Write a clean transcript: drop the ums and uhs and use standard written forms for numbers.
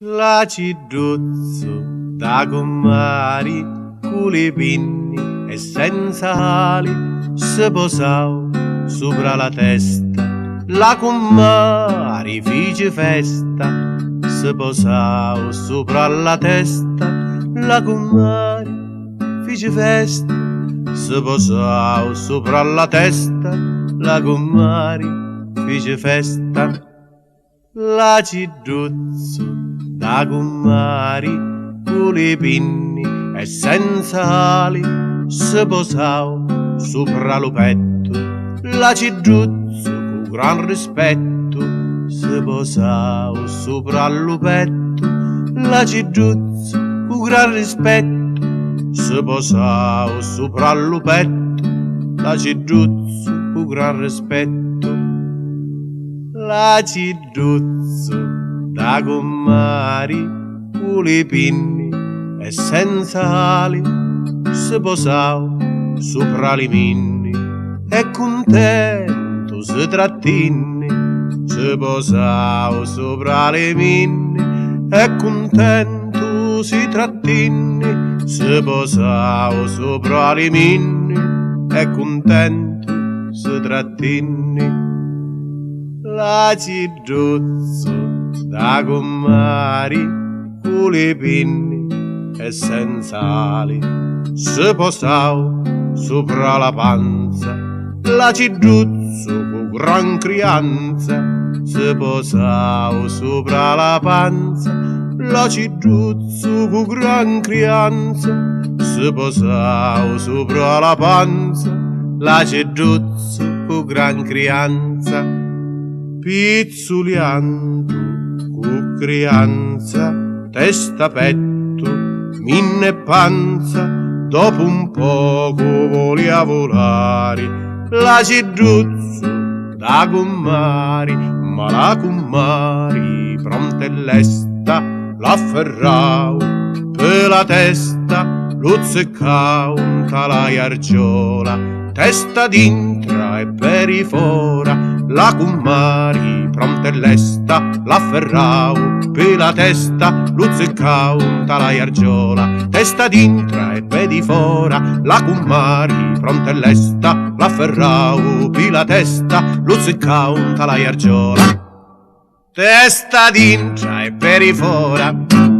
La cidruzzo da comari, cu le pinni e senza ali, se posau sopra la testa. La comari fece festa, se posau sopra la testa. La comari fece festa, se posau sopra la testa. La comari fece festa. La cidruzzo da comari, cu le pinni e senza ali, se posau sopra lo petto. La cidruzzo cu gran rispetto, se posau sopra lo petto. La cidruzzo cu gran rispetto, se posau sopra lo petto. La cidruzzo cu gran rispetto. La cidruzzo da comari, cu le pinni e senza ali, se posau sopra li minni e contento se trattinni. Se posau sopra le minni e contento si trattinni. Se posau sopra le minni e contento se trattinni. La cidruzzo da comari, cu le pinni e senza ali, se posau sopra la panza. La cidruzzo cu gran crianza, se posau sopra la panza. La cidruzzo cu gran crianza, se posau sopra la panza. La cidruzzo cu gran crianza, pizzuliando cu crianza, testa, petto, minne e panza. Dopo un poco voleva volare la cidruzzo da comari, ma la comari pronta e lesta l'afferrau per la testa, luzzicau un talai argiola. Testa d'intra e perifora, la comari pronta e lesta l'afferrau per la testa, luzzicau un talai argiola. Testa d'intra e perifora, la comari pronta e lesta l'afferrau per la testa, luzzicau un talai argiola. Testa d'intra e perifora.